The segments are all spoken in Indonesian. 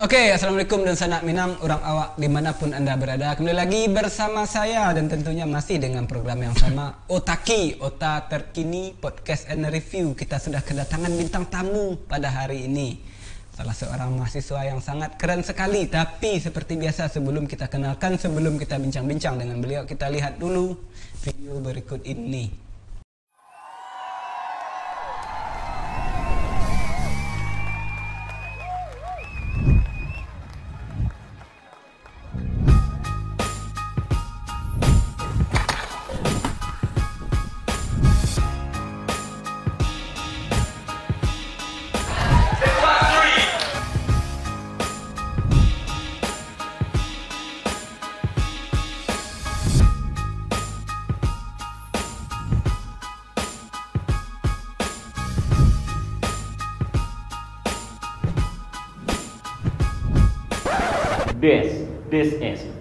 Oke, assalamualaikum dan sanak minang orang awak dimanapun anda berada. Kembali lagi bersama saya dan tentunya masih dengan program yang sama, Otaki, Ota Terkini Podcast and Review. Kita sudah kedatangan bintang tamu pada hari ini. Salah seorang mahasiswa yang sangat keren sekali. Tapi seperti biasa sebelum kita kenalkan, sebelum kita bincang-bincang dengan beliau, kita lihat dulu video berikut ini.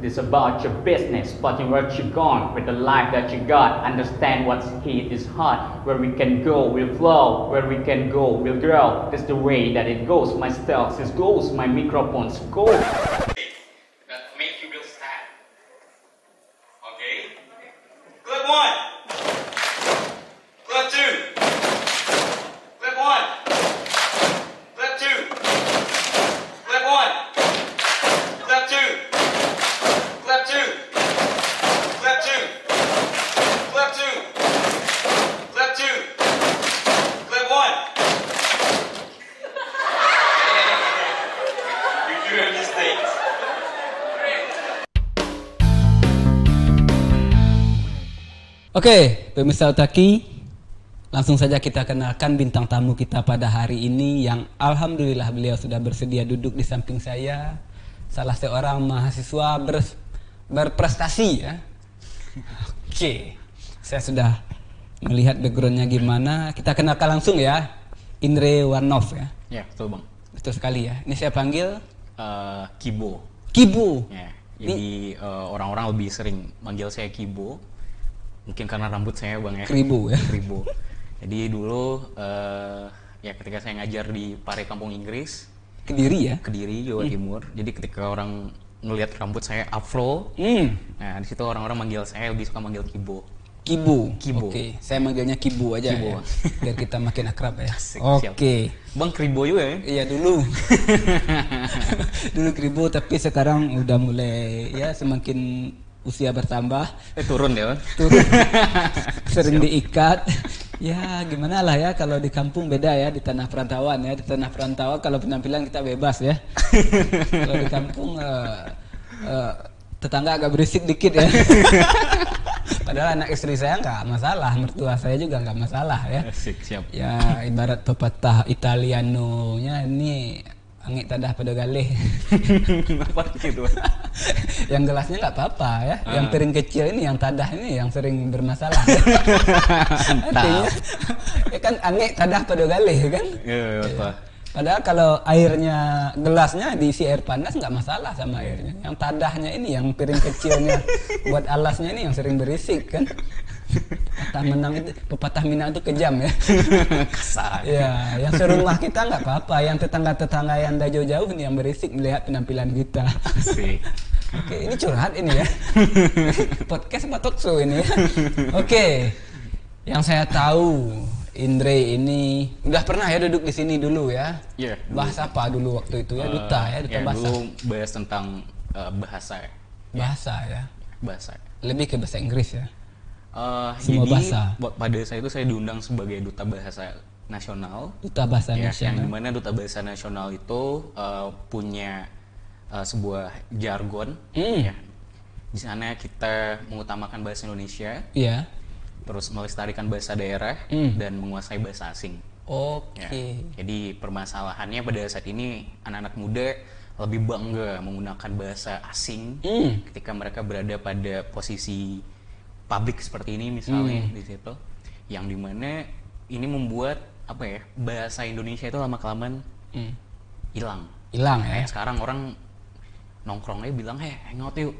This about your business, spotting where you gone with the life that you got. Understand what's heat is hot. Where we can go, we'll flow. Where we can go, we'll grow. That's the way that it goes. My style says goes, my microphones go. That make you feel sad. Okay. Clip one. Clip two. Clip one. Clip two. Clip one. Clip two. Clap two. Clap two. Clap two. Clap two. Clap one. You're doing mistakes. Oke, pemirsa Otaki, langsung saja kita kenalkan bintang tamu kita pada hari ini yang alhamdulillah beliau sudah bersedia duduk di samping saya. Salah seorang mahasiswa berprestasi ya. Oke, saya sudah melihat backgroundnya gimana. Kita kenalkan langsung ya, Indre Warnov ya. Ya, betul bang. Betul sekali ya. Ini saya panggil Kibo. Kibo. Ya, jadi orang-orang lebih sering manggil saya Kibo. Mungkin karena rambut saya bang ya. Kribo ya. Kribo. Jadi dulu ya ketika saya ngajar di Pare Kampung Inggris. Kediri ya. Kediri, Jawa Timur. Jadi ketika orang ngelihat rambut saya afro, nah di situ orang-orang manggil saya lebih suka manggil Kibo. Kibo. Kibo. Oke, saya manggilnya Kibo aja Kibo. ya. Biar kita makin akrab ya. Siap. Oke. Bang Kribo juga ya? Iya dulu. Dulu Kribo, tapi sekarang udah mulai ya semakin usia bertambah. Turun ya? Turun. Sering diikat. Ya gimana lah ya, kalau di kampung beda ya, di tanah perantauan ya. Di tanah perantauan kalau penampilan kita bebas ya. Kalau di kampung tetangga agak berisik dikit ya. Padahal anak istri saya nggak masalah, mertua saya juga nggak masalah ya. Siap. Ya ibarat pepatah Italiano-nya ini angit tadah pada galih. Apa gitu? Yang gelasnya nggak apa-apa ya. Yang piring kecil ini, yang tadah ini yang sering bermasalah. Artinya, ya kan angit tadah pada galih kan? Iya, apa? Padahal kalau airnya, gelasnya diisi air panas nggak masalah sama airnya. Yang tadahnya ini, yang piring kecilnya buat alasnya ini yang sering berisik kan? Pepatah Minang itu kejam ya. Kasar. Ya, yang serumah kita nggak apa-apa. Yang tetangga-tetangga yang dah jauh-jauh nih yang berisik melihat penampilan kita. Asik. Oke, ini curhat ini ya. Podcast apa talk show ini ya? Oke, yang saya tahu Indre ini udah pernah ya duduk di sini dulu ya. Iya. Bahas apa dulu waktu itu ya? Duta ya, duta bahasa. Dulu bahas tentang bahasa ya. Bahasa ya. Bahasa. Lebih ke bahasa Inggris ya. Semua Jadi bahasa. pada saat itu saya diundang sebagai duta bahasa nasional. Duta bahasa Ya, yang nasional. dimana duta bahasa nasional itu punya sebuah jargon. Ya. Di sana kita mengutamakan bahasa Indonesia. Iya. Terus melestarikan bahasa daerah dan menguasai bahasa asing. Oke. Ya. Jadi permasalahannya pada saat ini anak-anak muda lebih bangga menggunakan bahasa asing ketika mereka berada pada posisi publik seperti ini misalnya di situ, yang dimana ini membuat apa ya, bahasa Indonesia itu lama-kelamaan hilang. Hilang ya. Kayak sekarang orang nongkrongnya bilang hangout yuk,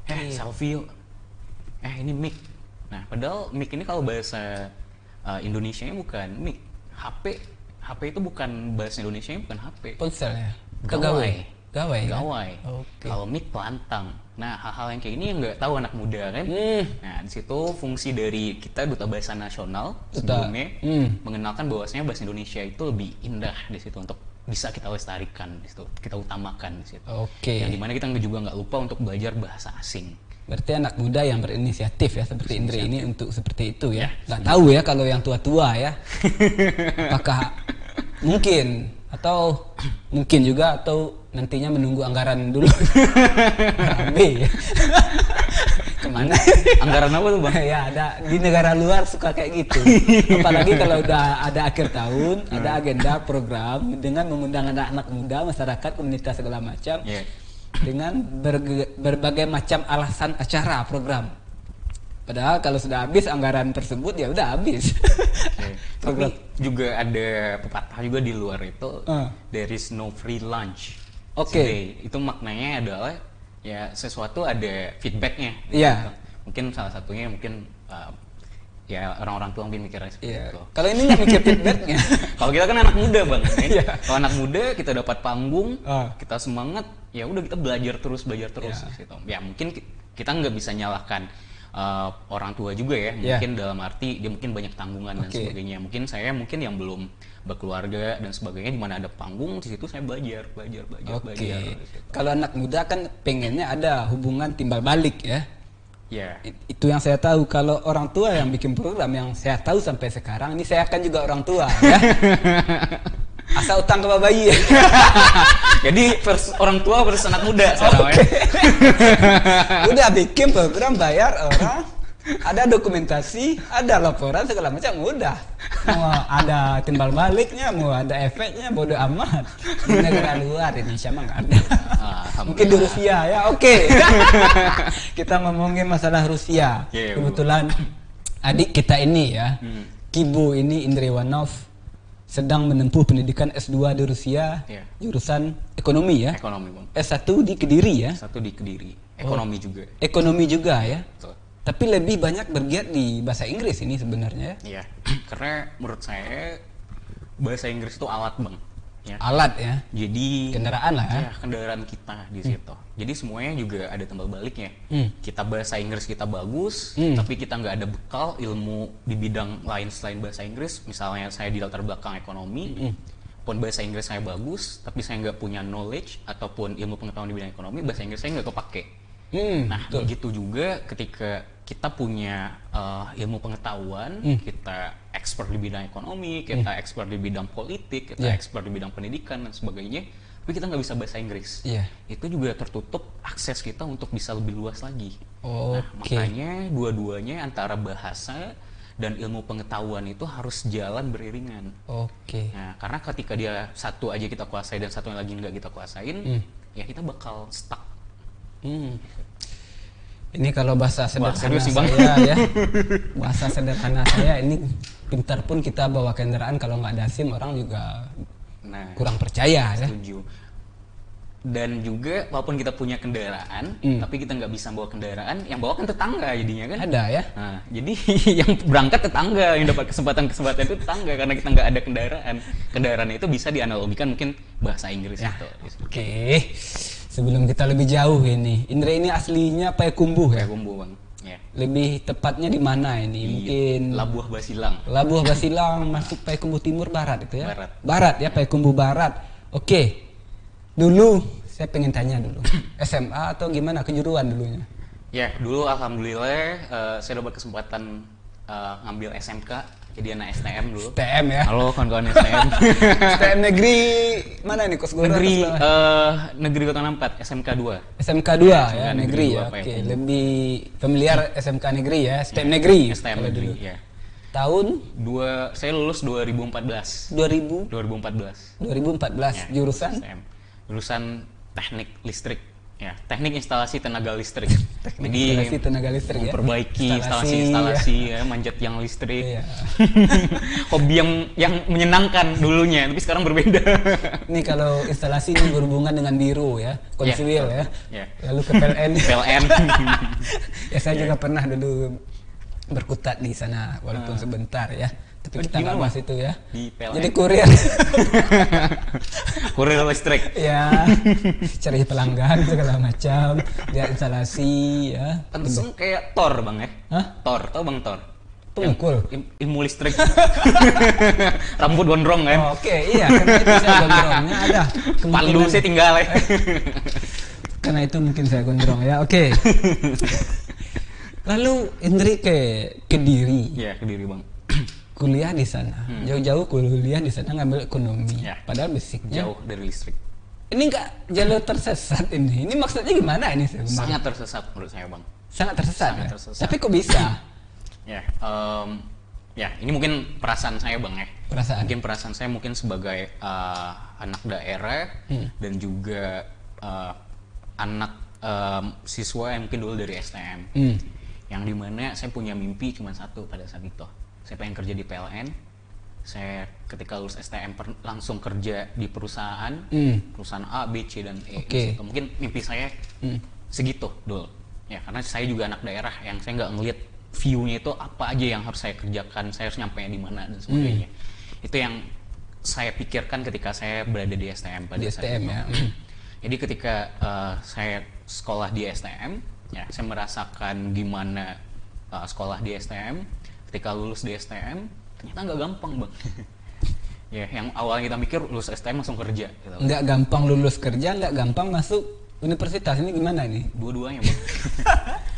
selfie yuk, ini mic. Nah, padahal mic ini kalau bahasa Indonesianya bukan mic. HP itu bukan bahasa Indonesianya, bukan HP. Ponsel ya. gawai. Gawai. Oke. Kalau mik pelantang. Nah, hal-hal yang kayak ini yang nggak tahu anak muda kan. Nah, di situ fungsi dari kita Duta Bahasa Nasional sebelumnya mengenalkan bahwasanya bahasa Indonesia itu lebih indah di situ untuk bisa kita lestarikan di situ, kita utamakan di situ. Oke. Yang dimana kita juga nggak lupa untuk belajar bahasa asing. Berarti anak muda yang berinisiatif ya seperti Indri ini untuk seperti itu ya. Nggak tahu ya kalau yang tua-tua ya. Apakah mungkin atau mungkin juga atau nantinya menunggu anggaran dulu. B. Kemana? Anggaran apa tuh Bang? Ya ada di negara luar suka kayak gitu. Apalagi kalau udah ada akhir tahun, ada agenda program dengan mengundang anak-anak muda, masyarakat, komunitas segala macam. Dengan berbagai macam alasan acara program. Padahal kalau sudah habis anggaran tersebut ya udah habis. Tapi juga ada pepatah juga di luar itu, there is no free lunch. Itu maknanya adalah ya sesuatu ada feedbacknya. Iya. Mungkin salah satunya ya orang-orang tua mungkin mikirnya seperti itu. Kalau ini nggak mikir feedbacknya. Kalau kita kan anak muda Bang. Kalau anak muda kita dapat panggung, kita semangat, ya udah kita belajar terus gitu. Ya mungkin kita nggak bisa nyalahkan orang tua juga ya. Mungkin dalam arti dia mungkin banyak tanggungan dan sebagainya. Mungkin saya yang belum berkeluarga dan sebagainya, di mana ada panggung di situ saya belajar. Kalau anak muda kan pengennya ada hubungan timbal balik ya. Itu yang saya tahu. Kalau orang tua yang bikin program yang saya tahu sampai sekarang ini, saya kan juga orang tua ya. Asal utang ke bayi. Jadi orang tua versus anak muda. Udah bikin program, bayar orang, ada dokumentasi, ada laporan segala macam, udah. Mau ada timbal baliknya, mau ada efeknya, bodo amat. Di negara luar Indonesia mah nggak ada. Mungkin di Rusia ya, Kita ngomongin masalah Rusia. Kebetulan adik kita ini ya, Kibo ini, Indri Ivanov, sedang menempuh pendidikan S2 di Rusia, jurusan ekonomi ya. Ekonomi Bang. S1 di Kediri ya. S1 di Kediri. Ekonomi juga. Ekonomi juga ya. Betul. Tapi lebih banyak bergiat di bahasa Inggris ini sebenarnya. Iya. Karena menurut saya bahasa Inggris itu alat Bang. Ya. Alat ya. Jadi kendaraan lah ya. Kendaraan kita di situ. Jadi semuanya juga ada timbal baliknya. Kita bahasa Inggris kita bagus, tapi kita nggak ada bekal ilmu di bidang lain selain bahasa Inggris. Misalnya saya di latar belakang ekonomi, pun bahasa Inggris saya bagus, tapi saya nggak punya knowledge ataupun ilmu pengetahuan di bidang ekonomi, bahasa Inggris saya nggak kepake. Nah, begitu juga ketika kita punya ilmu pengetahuan, kita expert di bidang ekonomi, kita expert di bidang politik, kita expert di bidang pendidikan dan sebagainya, tapi kita nggak bisa bahasa Inggris. Itu juga tertutup akses kita untuk bisa lebih luas lagi. Nah, makanya dua-duanya antara bahasa dan ilmu pengetahuan itu harus jalan beriringan. Nah, karena ketika dia satu aja kita kuasai dan satu yang lagi nggak kita kuasain, ya kita bakal stuck. Ini kalau bahasa sederhana saya ya, bahasa sederhana saya ini, pintar pun kita bawa kendaraan kalau nggak ada SIM orang juga kurang percaya ya. Setuju. Dan juga walaupun kita punya kendaraan, tapi kita nggak bisa bawa kendaraan, yang bawa kan tetangga jadinya kan. Ada ya. Nah, jadi yang berangkat tetangga, yang dapat kesempatan itu tetangga karena kita nggak ada kendaraan. Kendaraan itu bisa dianalogikan mungkin bahasa Inggris itu. Sebelum kita lebih jauh ini, Indra ini aslinya Payakumbuh ya? Payakumbuh Bang. Lebih tepatnya di mana ini? Mungkin Labuh Basilang. Labuh Basilang masuk Payakumbuh Timur Barat itu ya? Barat ya, Payakumbuh Barat. Dulu saya pengen tanya dulu, SMA atau gimana kejuruan dulunya? Ya, dulu alhamdulillah saya dapat kesempatan ngambil SMK. Jadi anak STM dulu. STM ya? Halo kawan-kawan STM. STM negeri mana nih? Negeri Kota 4, SMK 2. SMK 2 ya, negeri ya. Lebih familiar SMK negeri ya, STM negeri. STM negeri ya. Tahun? Saya lulus 2014. 2014. Jurusan? STM. Jurusan teknik listrik. Ya, teknik instalasi tenaga listrik. Instalasi tenaga listrik ya. Memperbaiki instalasi ya, manjat yang listrik. Hobi yang menyenangkan dulunya, tapi sekarang berbeda. Ini kalau instalasi ini berhubungan dengan biro ya, konsil ya. Lalu ke PLN. Ya saya juga pernah dulu berkutat di sana walaupun sebentar ya. Tapi kita nggak bahas itu ya. Di PLN. Jadi kurir. Kurir listrik. Ya, cari pelanggan segala macam, lihat instalasi ya. Langsung kayak Thor bang ya. Hah? Thor, tau bang Thor? Pengukul. Ilmu listrik. Rambut gondrong kan. Oh, oke, iya, karena itu saya gondrongnya ada. Palu saya tinggal ya. Karena itu mungkin saya gondrong ya. Oke. Lalu Indri ke Kediri. Iya, Kediri bang. Kuliah di sana. Jauh-jauh kuliah di sana ngambil ekonomi. Ya. Padahal basicnya Jauh dari listrik. ini enggak jalur tersesat ini. Ini maksudnya gimana ini sebenarnya? Sangat tersesat menurut saya bang. Sangat tersesat. Sangat Ya? tersesat. Tapi kok bisa? Ya, ya ini mungkin perasaan saya bang ya. Perasaan. Mungkin perasaan saya mungkin sebagai anak daerah dan juga anak siswa yang mungkin dulu dari STM. Yang dimana saya punya mimpi cuma satu pada saat itu. Saya pengen kerja di PLN. Saya ketika lulus STM langsung kerja di perusahaan A, B, C dan E. Oke. Gitu. Mungkin mimpi saya segitu dulu. Ya karena saya juga anak daerah yang saya nggak ngelihat view-nya itu apa aja yang harus saya kerjakan, saya harus nyampe di mana dan sebagainya. Itu yang saya pikirkan ketika saya berada di STM pada Di saat STM itu. ya. Jadi ketika saya sekolah di STM, ya saya merasakan gimana sekolah di STM. Ketika lulus di STM, ternyata nggak gampang bang. Ya, yang awalnya kita mikir lulus STM langsung kerja. Gitu. Nggak gampang lulus kerja, nggak gampang masuk universitas. Ini gimana ini? Dua-duanya bang.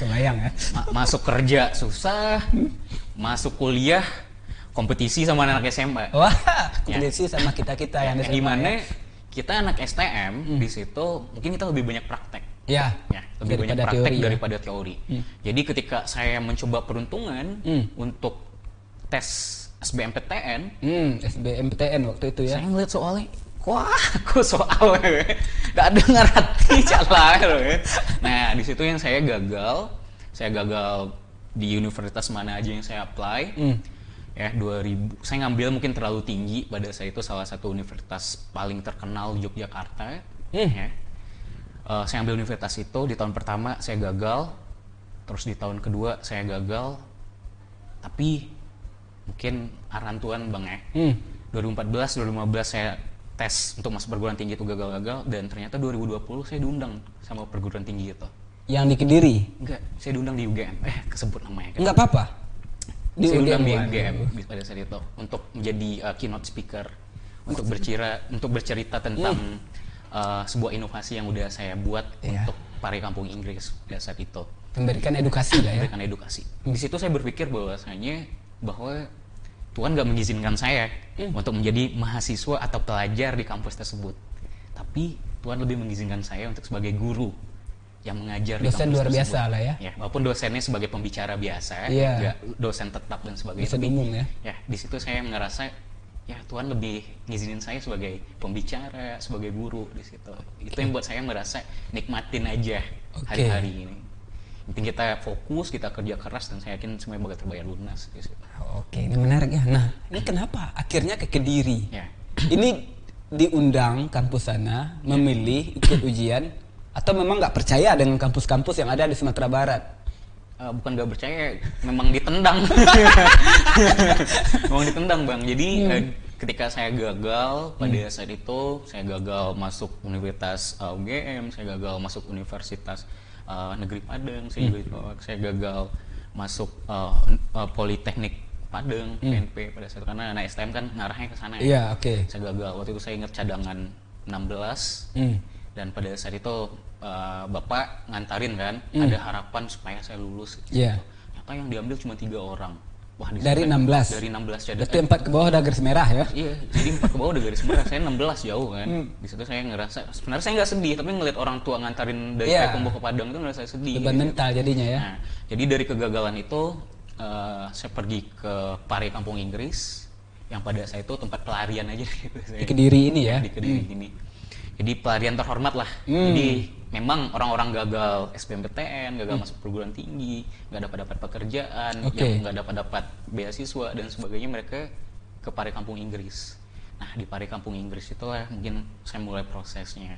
Kebayang ya. Masuk kerja susah, masuk kuliah kompetisi sama anak SMA. Wah, kompetisi sama kita-kita yang di Yang dimana kita anak STM di situ mungkin kita lebih banyak praktek. Ya, Lebih banyak praktek teori, daripada teori. Jadi ketika saya mencoba peruntungan untuk tes SBMPTN, SBMPTN waktu itu ya. saya ngeliat soalnya, wah, kok soalnya gak ada ngerti cara. Nah, di situ yang saya gagal di universitas mana aja yang saya apply. Ya, 2000, saya ngambil mungkin terlalu tinggi pada saat itu salah satu universitas paling terkenal di Yogyakarta. Ya. Saya ambil universitas itu di tahun pertama saya gagal, terus di tahun kedua saya gagal, tapi mungkin arahan Tuhan bang ya. 2014, 2015 saya tes untuk masuk perguruan tinggi itu gagal-gagal dan ternyata 2020 saya diundang sama perguruan tinggi itu. Yang di Kediri? Enggak, saya diundang di UGM. Kesebut namanya kan. Enggak apa-apa. Saya diundang di UGM pada saat itu untuk menjadi keynote speaker untuk bercerita tentang sebuah inovasi yang udah saya buat untuk Pari Kampung Inggris pada saat itu. Memberikan edukasi lah ya. Memberikan edukasi. Di situ saya berpikir bahwa Tuhan nggak mengizinkan saya untuk menjadi mahasiswa atau pelajar di kampus tersebut. Tapi Tuhan lebih mengizinkan saya untuk sebagai guru yang mengajar di kampus dosen luar tersebut. biasa lah ya. Ya, walaupun dosennya sebagai pembicara biasa, Iya. nggak dosen tetap dan sebagainya. Dosen umum ya. Ya, di situ saya ngerasa ya Tuhan lebih ngizinin saya sebagai pembicara, sebagai guru di situ. Itu yang buat saya merasa nikmatin aja hari-hari ini. Penting kita fokus, kita kerja keras dan saya yakin semuanya bakal terbayar lunas di situ. Oke, ini menarik ya. Nah, ini kenapa akhirnya ke Kediri? Ya. Ini diundang kampus sana, memilih ikut ujian, atau memang nggak percaya dengan kampus-kampus yang ada di Sumatera Barat? Bukan nggak percaya, memang ditendang. Memang ditendang bang. Jadi ketika saya gagal pada saat itu, saya gagal masuk Universitas UGM, saya gagal masuk Universitas Negeri Padang, saya gagal masuk Politeknik Padang, PNP pada saat itu karena anak STM kan ngarahnya ke sana ya. Iya, oke. Saya gagal. Waktu itu saya ingat cadangan 16 dan pada saat itu bapak ngantarin kan ada harapan supaya saya lulus. Iya. Ternyata yang diambil cuma 3 orang. Wah, dari 16. Dari 16 cadangan. Berarti 4 ke bawah ada garis merah ya? Iya, jadi 4 ke bawah udah garis merah. Saya 16 jauh kan. Di situ saya ngerasa sebenarnya saya nggak sedih, tapi ngelihat orang tua ngantarin dari Payakumbuh ke Padang itu ngerasa sedih. Beban mental jadinya ya. Nah, jadi dari kegagalan itu saya pergi ke Pari Kampung Inggris yang pada saat itu tempat pelarian aja gitu. Di Kediri ini ya? Di Kediri ini. Jadi pelarian terhormat lah. Jadi memang orang-orang gagal SBMPTN, gagal masuk perguruan tinggi, nggak dapat pekerjaan, yang nggak dapat beasiswa dan sebagainya, mereka ke Pari Kampung Inggris. Nah di Pari Kampung Inggris itulah mungkin saya mulai prosesnya.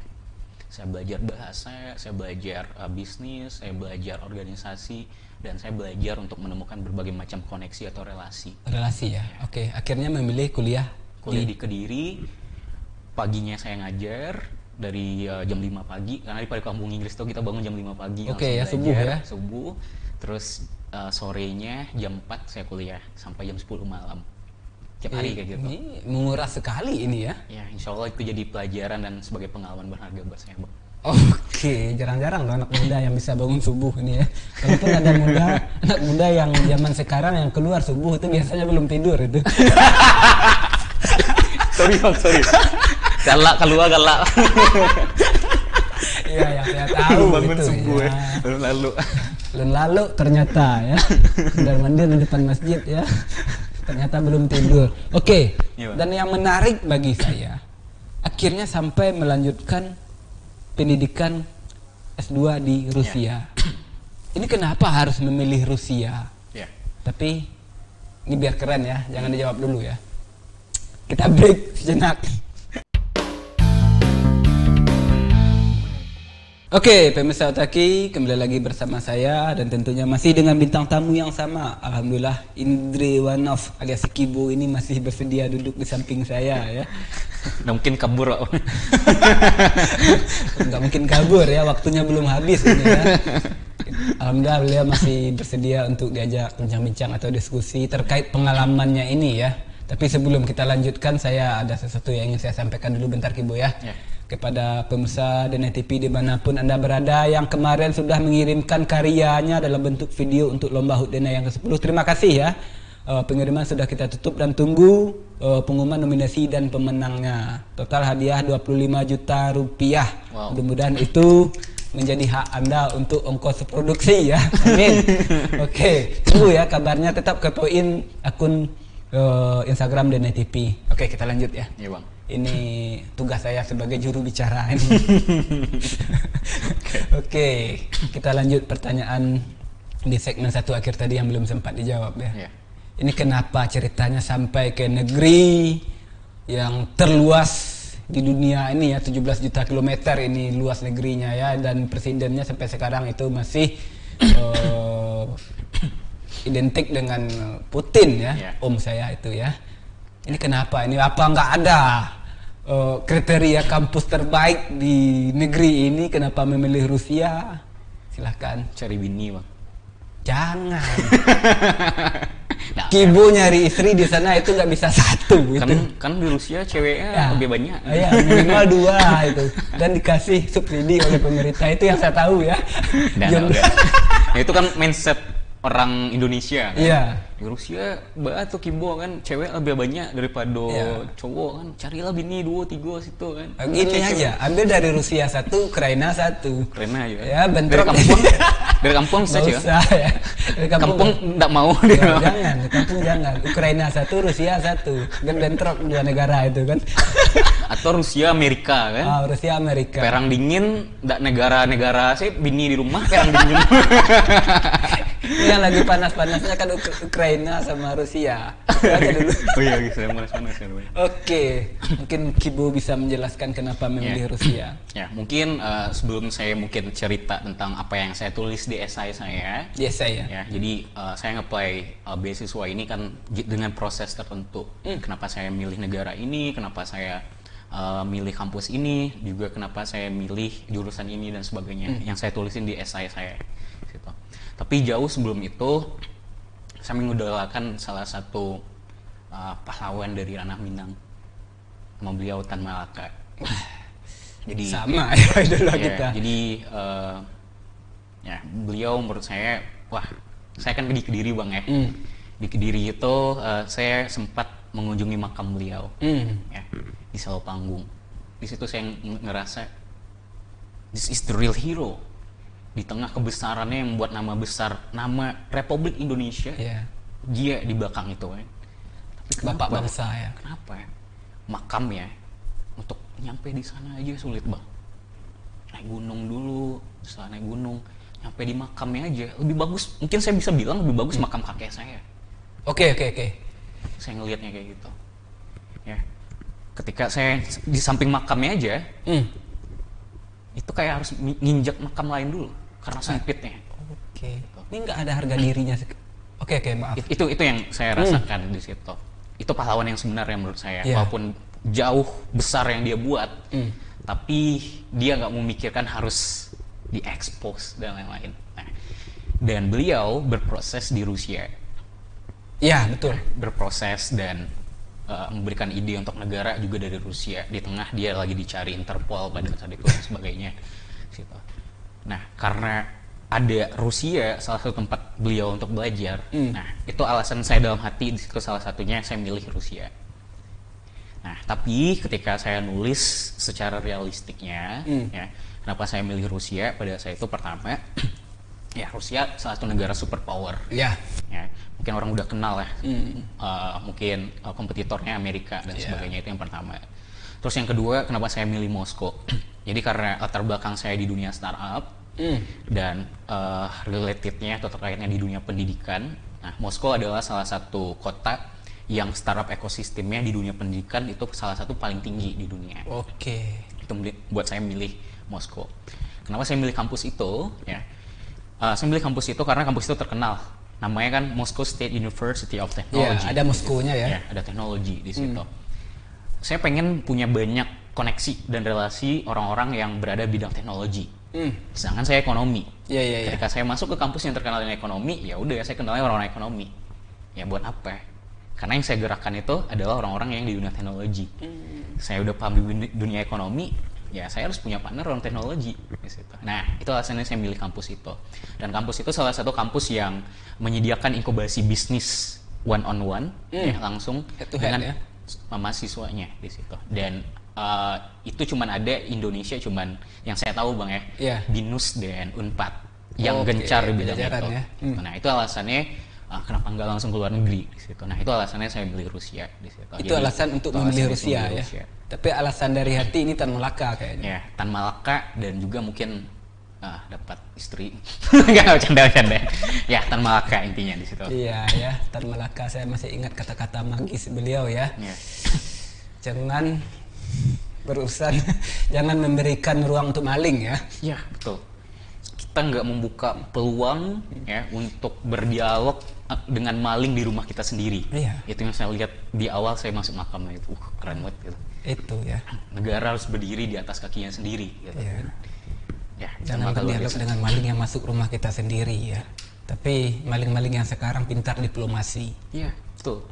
Saya belajar bahasa, saya belajar bisnis, saya belajar organisasi, dan saya belajar untuk menemukan berbagai macam koneksi atau relasi. Relasi ya. Oke, akhirnya memilih kuliah di Kediri. Paginya saya ngajar dari jam 5 pagi, karena di kampung Inggris tuh kita bangun jam 5 pagi. Oke, ya, subuh. Terus sorenya jam 4 saya kuliah sampai jam 10 malam. Tiap hari kayak gitu. Ini menguras sekali ini ya. Ya, insya Allah itu jadi pelajaran dan sebagai pengalaman berharga buat saya, Bang. Oke, jarang-jarang loh anak muda yang bisa bangun subuh ini ya. Kalaupun ada anak muda yang zaman sekarang yang keluar subuh itu biasanya belum tidur itu. sorry. Galak. Iya, yang saya tahu bangun itu, subuh ya. Belum lalu ternyata ya. Sudah mandi di depan masjid ya. Ternyata belum tidur. Oke. Dan yang menarik bagi saya, akhirnya sampai melanjutkan pendidikan S2 di Rusia. Ini kenapa harus memilih Rusia? Tapi ini biar keren ya, jangan dijawab dulu ya. Kita break sejenak. Oke, pemirsa Otaki, kembali lagi bersama saya dan tentunya masih dengan bintang tamu yang sama. Alhamdulillah, Indriwanov alias Kibo ini masih bersedia duduk di samping saya ya. Nggak mungkin kabur kok. Nggak mungkin kabur ya, waktunya belum habis ini ya. Alhamdulillah beliau masih bersedia untuk diajak bincang-bincang atau diskusi terkait pengalamannya ini ya. Tapi sebelum kita lanjutkan, saya ada sesuatu yang ingin saya sampaikan dulu bentar Kibo ya. Kepada pemirsa DNTV dimanapun Anda berada yang kemarin sudah mengirimkan karyanya dalam bentuk video untuk Lomba HUT Dena yang ke-10. Terima kasih ya. Pengiriman sudah kita tutup dan tunggu pengumuman nominasi dan pemenangnya. Total hadiah 25 juta rupiah. Wow. Mudah-mudahan itu menjadi hak Anda untuk ongkos produksi ya. Amin. Oke, tunggu ya kabarnya, tetap kepoin akun Instagram DNTV. Oke, kita lanjut ya. Iya, Bang. Ini tugas saya sebagai juru bicara ini. Oke, kita lanjut pertanyaan di segmen satu akhir tadi yang belum sempat dijawab ya. Ini kenapa ceritanya sampai ke negeri yang terluas di dunia ini ya, 17 juta kilometer ini luas negerinya ya, dan presidennya sampai sekarang itu masih identik dengan Putin ya, om saya itu ya. Ini kenapa? Ini apa nggak ada kriteria kampus terbaik di negeri ini? Kenapa memilih Rusia? Silahkan. Cari bini, Bang. Jangan. Kibo nyari istri di sana itu nggak bisa satu gitu. Kan di Rusia ceweknya lebih banyak. Iya, minimal 2 itu. Dan dikasih subsidi oleh pemerintah, itu yang saya tahu ya. Nah, itu kan mindset orang Indonesia kan. Iya. Di Rusia tuh Kibo kan cewek lebih banyak daripada cowok kan. Carilah bini 2, 3 situ kan. Gini aja, ambil dari Rusia 1, Ukraina 1. Ukraina aja. Ya, bentrok. Dari kampung saja. Ya. Dari kampung enggak mau dia. Jangan, di kampung jangan. Ukraina 1, Rusia 1. Dan bentrok 2 negara itu kan. Atau Rusia Amerika kan. Rusia Amerika. Perang dingin, enggak negara-negara sih bini di rumah perang dingin. Yang lagi panas-panasnya kan Ukraina sama Rusia. Dulu. Oh iya, saya panas-panas ya. Oke, mungkin Kibo bisa menjelaskan kenapa memilih Rusia. Ya, mungkin sebelum saya mungkin cerita tentang apa yang saya tulis di esai saya. Di esai ya. Ya, jadi saya nge-apply beasiswa ini kan dengan proses tertentu. Kenapa saya milih negara ini, kenapa saya milih kampus ini, juga kenapa saya milih jurusan ini dan sebagainya. Yang saya tulisin di esai saya. Gitu. Tapi jauh sebelum itu, saya mengidolakan salah satu pahlawan dari ranah Minang, nama beliau Tan Malaka. Jadi sama ya idola kita. Jadi ya beliau menurut saya, saya kan di Kediri Bang ya. Di Kediri itu saya sempat mengunjungi makam beliau, ya, di Selo Panggung. Di situ saya ngerasa this is the real hero. Di tengah kebesarannya yang membuat nama besar, nama Republik Indonesia, dia di belakang itu kan. Tapi Bapak bangsa ya. Kenapa ya? Makam ya, untuk nyampe di sana aja sulit Bang. Naik gunung dulu, setelah naik gunung, nyampe di makamnya aja lebih bagus. Mungkin saya bisa bilang lebih bagus makam kakek saya. Oke. Saya ngelihatnya kayak gitu. Ya, ketika saya di samping makamnya aja, kayak harus nginjak makam lain dulu karena sempitnya. Oke. Ini nggak ada harga dirinya. Oke, maaf. Itu yang saya rasakan di situ. Itu pahlawan yang sebenarnya menurut saya. Yeah. Walaupun jauh besar yang dia buat, tapi dia nggak memikirkan harus diekspos dan lain-lain. Nah, dan beliau berproses di Rusia. Ya, betul. Berproses dan memberikan ide untuk negara juga dari Rusia. Di tengah dia lagi dicari Interpol pada saat itu dan sebagainya. Gitu. Nah, karena ada Rusia salah satu tempat beliau untuk belajar. Nah, itu alasan saya dalam hati di situ, salah satunya saya milih Rusia. Nah, tapi ketika saya nulis secara realistiknya, ya, kenapa saya milih Rusia pada saat itu pertama, ya Rusia salah satu negara superpower. Ya. Ya, mungkin orang udah kenal ya, mungkin kompetitornya Amerika dan sebagainya, itu yang pertama. Terus yang kedua, kenapa saya milih Moskow? Jadi karena latar belakang saya di dunia startup dan relatednya atau terkaitnya di dunia pendidikan. Nah, Moskow adalah salah satu kota yang startup ekosistemnya di dunia pendidikan itu salah satu paling tinggi di dunia. Oke. Itu buat saya milih Moskow. Kenapa saya milih kampus itu? Ya, saya milih kampus itu karena kampus itu terkenal. Namanya kan Moscow State University of Technology. Ya, ada Moskow-nya ya. Ya, ada teknologi di situ. Saya pengen punya banyak koneksi dan relasi orang-orang yang berada di bidang teknologi. Sedangkan saya ekonomi. Ya. Ketika saya masuk ke kampus yang terkenal dengan ekonomi, ya udah saya kenalnya orang-orang ekonomi. Ya buat apa? Karena yang saya gerakkan itu adalah orang-orang yang di dunia teknologi. Saya udah paham di dunia ekonomi, ya saya harus punya partner orang teknologi di situ. Nah, itu alasannya saya milih kampus itu. Dan kampus itu salah satu kampus yang menyediakan inkubasi bisnis one on one, ya, langsung dengan mahasiswanya di situ. Dan itu cuman ada Indonesia, cuman yang saya tahu Bang ya, BINUS dan Unpad yang gencar di bidang itu. Ya. Nah, itu alasannya kenapa nggak langsung ke luar negeri di situ. Nah, itu alasannya saya milih Rusia di situ. Itu jadi, alasan untuk memilih Rusia ya. Tapi alasan dari hati ini Tan Malaka kayaknya. Ya, Tan Malaka dan juga mungkin dapat istri. Enggak bercanda. Ya, Tan Malaka intinya di situ. Iya ya, Tan Malaka, saya masih ingat kata-kata magis beliau ya. Jangan berurusan, jangan memberikan ruang untuk maling ya. Ya, betul. Kita nggak membuka peluang ya untuk berdialog dengan maling di rumah kita sendiri. Iya. Itu yang saya lihat di awal saya masuk makam itu. Keren banget gitu. Itu ya. Negara harus berdiri di atas kakinya sendiri gitu. Iya. Ya, jangan berdialog dengan maling yang masuk rumah kita sendiri ya. Tapi maling-maling yang sekarang pintar diplomasi. Iya, betul.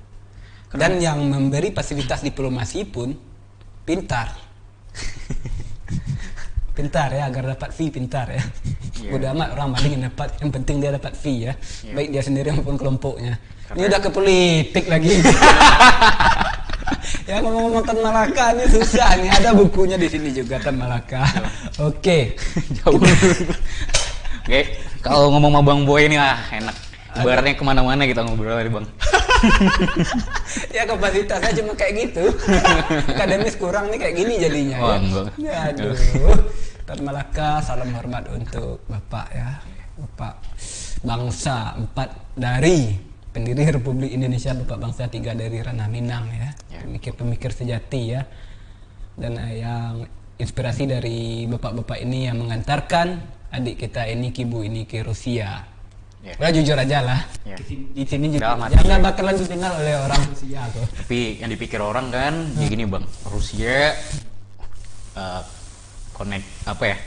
Dan yang memberi fasilitas diplomasi pun pintar. Pintar ya, agar dapat fee pintar ya. Udah amat orang maling yang dapat, yang penting dia dapat fee ya. Baik dia sendiri maupun kelompoknya. Ini udah ke politik lagi. Ya, ngomong-ngomong Tan Malaka ini susah nih. Ada bukunya di sini juga Tan Malaka. Oke. Jauh. Oke, kalau ngomong sama Bang Boy ini enak. Ibaratnya kemana-mana kita ngobrol nih Bang. Ya kapasitasnya cuma kayak gitu. Akademis kurang nih kayak gini jadinya. Ya. Aduh. Tan Malaka, salam hormat untuk Bapak ya. Bapak bangsa 4 dari pendiri Republik Indonesia, Bapak bangsa 3 dari Ranah Minang ya. Pemikir-pemikir sejati ya. Dan yang inspirasi dari bapak-bapak ini yang mengantarkan adik kita ini Kibu ini ke Rusia. Ya jujur aja lah. Di sini juga jangan bakalan ditinggal oleh orang Rusia tuh. Tapi yang dipikir orang kan ya gini Bang, Rusia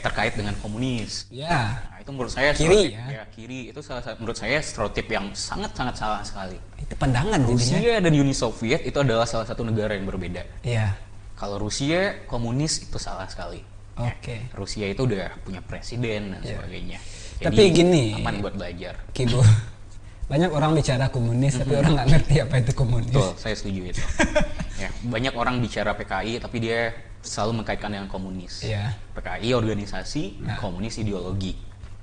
terkait dengan komunis. Ya. Nah, itu menurut saya kiri kiri itu menurut saya stereotip yang sangat salah sekali. Itu pandangan Rusia jadinya. Dan Uni Soviet itu adalah salah satu negara yang berbeda. Iya. Kalau Rusia komunis itu salah sekali. Oke. Rusia itu udah punya presiden dan sebagainya. Jadi, tapi gini, aman buat belajar. Kibo, banyak orang bicara komunis, tapi orang nggak ngerti apa itu komunis. Betul, saya setuju itu. Ya, banyak orang bicara PKI, tapi dia selalu mengkaitkan dengan komunis. PKI organisasi, komunis ideologi.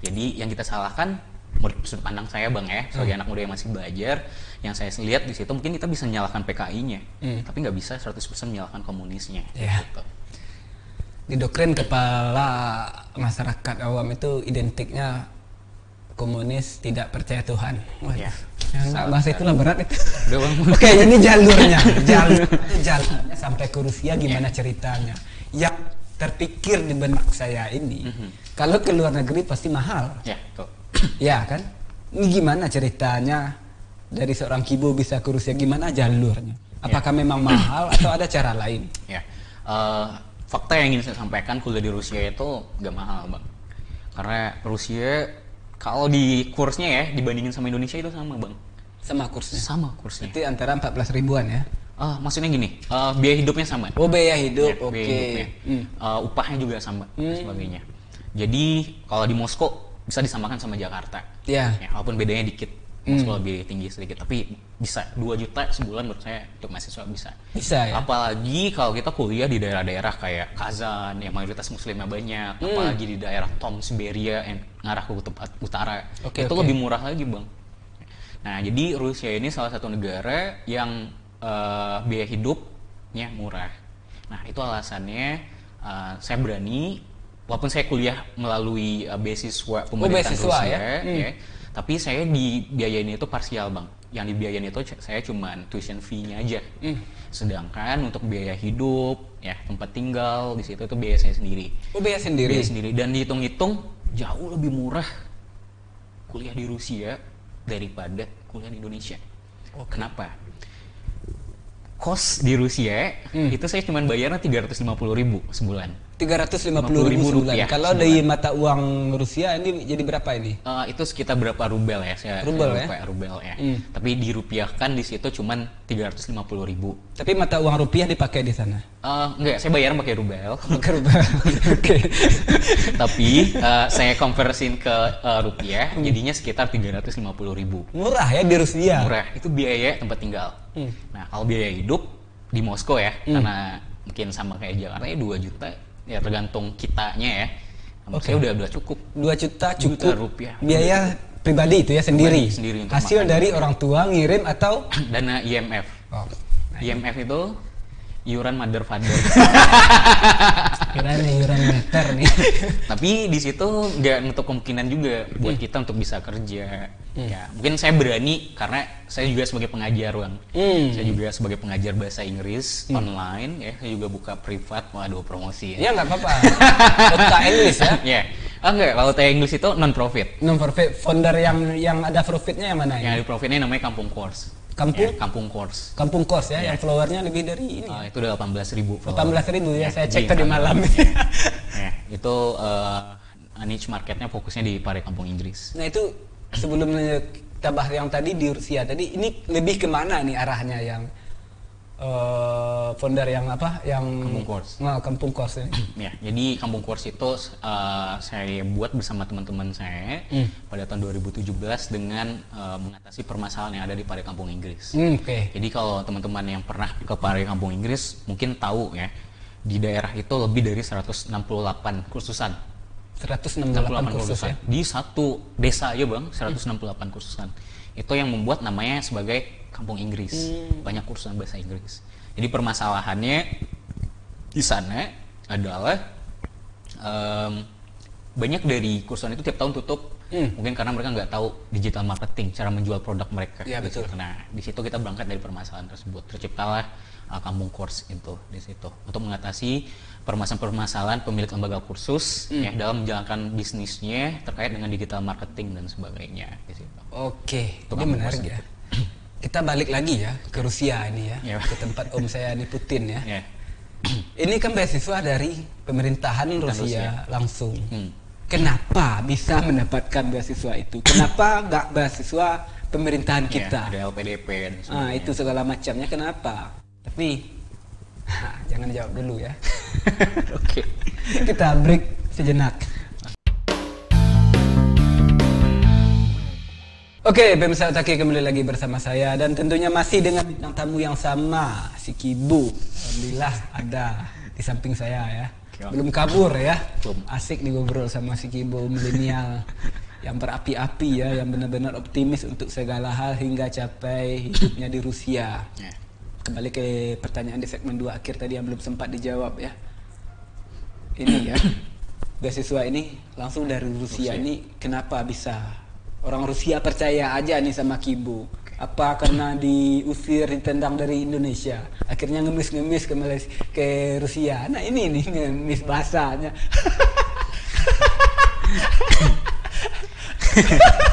Jadi yang kita salahkan, menurut sudut pandang saya Bang ya, sebagai anak muda yang masih belajar, yang saya lihat di situ mungkin kita bisa menyalahkan PKI-nya, tapi nggak bisa 100% menyalahkan komunisnya. Gitu. Di doktrin kepala masyarakat awam itu identiknya komunis tidak percaya Tuhan. Ya, nggak bahas itulah berat itu. Oke, ini jalurnya sampai ke Rusia gimana ceritanya? Yang terpikir di benak saya ini, kalau ke luar negeri pasti mahal. Ya, tuh. Ya kan? Ini gimana ceritanya dari seorang Kibo bisa ke Rusia? Gimana jalurnya? Apakah memang mahal atau ada cara lain? Ya, fakta yang ingin saya sampaikan, kuliah di Rusia itu gak mahal bang. Karena Rusia kalau di kursnya ya dibandingin sama Indonesia itu sama bang. Sama kursnya? Sama kursnya. Itu antara 14 ribuan ya? Maksudnya gini, biaya hidupnya sama. Oh, biaya hidup, Ya, biaya hidupnya. Upahnya juga sama dan sebagainya. Jadi kalau di Moskow bisa disamakan sama Jakarta. Ya. Ya, walaupun bedanya dikit. Moskow lebih tinggi sedikit, tapi bisa 2 juta sebulan menurut saya untuk mahasiswa bisa. Bisa ya? Apalagi kalau kita kuliah di daerah-daerah kayak Kazan yang mayoritas muslimnya banyak, apalagi di daerah Tom, Siberia yang ngarah ke kutub utara. Itu lebih murah lagi, Bang. Nah, jadi Rusia ini salah satu negara yang biaya hidupnya murah. Nah, itu alasannya saya berani, walaupun saya kuliah melalui beasiswa pemerintahan Rusia, ya, tapi saya dibiayain itu parsial bang. Yang dibiayain itu saya cuman tuition fee-nya aja. Sedangkan untuk biaya hidup, ya tempat tinggal di situ itu biaya saya sendiri. Oh, biaya sendiri. Biaya sendiri. Dan dihitung-hitung jauh lebih murah kuliah di Rusia daripada kuliah di Indonesia. Kenapa? Kos di Rusia itu saya cuma bayarnya 350.000 sebulan. 350.000 sebulan. Kalau dari mata uang Rusia ini jadi berapa ini? Itu sekitar berapa rubel ya? Rubel ya? Rubel ya. Tapi dirupiahkan di situ cuma 350.000. Tapi mata uang rupiah dipakai di sana? Enggak, saya bayar pakai rubel. Pakai rubel. Oke. Tapi saya konversin ke rupiah, jadinya sekitar 350.000. Murah ya di Rusia? Murah. Itu biaya tempat tinggal. Nah, kalau biaya hidup di Moskow ya, karena mungkin sama kayak Jakarta ya 2 juta. Ya tergantung kitanya ya. Saya udah cukup. 2 juta cukup. 2 juta rupiah. Biaya pribadi itu ya sendiri. Sendiri hasil makan. Dari orang tua ngirim atau dana IMF. IMF itu iuran mother father. Kirain iuran meter nih. Tapi di situ nggak menutup kemungkinan juga buat kita untuk bisa kerja. Ya, mungkin saya berani karena saya juga sebagai pengajar, Bang. Saya juga sebagai pengajar bahasa Inggris online ya. Saya juga buka privat, waduh promosi Ya ya. nggak apa-apa. OTA English ya. Ya. Enggak, kalau OTA English itu non profit. Non profit. Founder yang ada profitnya yang mana ya? Yang ada profitnya namanya Kampung Course. Kampung? Ya, Kampung Course. Kampung Course ya, yang followernya lebih dari ini. Itu udah 18.000. 18.000 ya, saya cek tadi malam. Ya, itu niche marketnya fokusnya di Pare Kampung Inggris. Nah itu sebelum kita bahas yang tadi di Rusia tadi, ini lebih kemana nih arahnya yang founder yang apa? Yang Kampung Course. Nah, Kampung Course ini. Ya, jadi Kampung Course itu saya buat bersama teman-teman saya pada tahun 2017 dengan mengatasi permasalahan yang ada di Pare Kampung Inggris. Jadi kalau teman-teman yang pernah ke Pare Kampung Inggris mungkin tahu ya, di daerah itu lebih dari 168 kursusan. 168 kursus ya? Di satu desa aja bang, 168 kursusan. Itu yang membuat namanya sebagai Kampung Inggris. Banyak kursusan bahasa Inggris. Jadi permasalahannya di sana adalah banyak dari kursusan itu tiap tahun tutup. Mungkin karena mereka nggak tahu digital marketing, cara menjual produk mereka. Ya, betul. Nah, di situ kita berangkat dari permasalahan tersebut. Terciptalah Kampung Course itu di situ untuk mengatasi permasalahan pemilik lembaga kursus ya dalam menjalankan bisnisnya terkait dengan digital marketing dan sebagainya di situ. Oke, Itu ini menarik gitu. ya. Kita balik lagi ya ke Rusia ini ya, ke tempat om saya ini Putin ya. Ini kan beasiswa dari pemerintahan Rusia langsung. Kenapa bisa mendapatkan beasiswa itu? Kenapa nggak beasiswa pemerintahan kita? Ada LPDP dan sebagainya. Nah, itu segala macamnya kenapa? Tapi jangan jawab dulu ya. Oke. Kita break sejenak. Oke, pemirsa Otaki kembali lagi bersama saya dan tentunya masih dengan bintang tamu yang sama, si Kibo. Alhamdulillah ada di samping saya ya. Belum kabur ya. Asik nih ngobrol sama si Kibo milenial yang berapi-api ya, yang benar-benar optimis untuk segala hal hingga capai hidupnya di Rusia. Kembali ke pertanyaan di segmen 2 akhir tadi yang belum sempat dijawab ya. Ini ya, beasiswa ini langsung dari Rusia. Ini kenapa bisa orang Rusia percaya aja nih sama Kibo? Apa karena diusir, ditendang dari Indonesia, akhirnya ngemis ke Malaysia, ke Rusia. Nah ini nih ngemis bahasanya.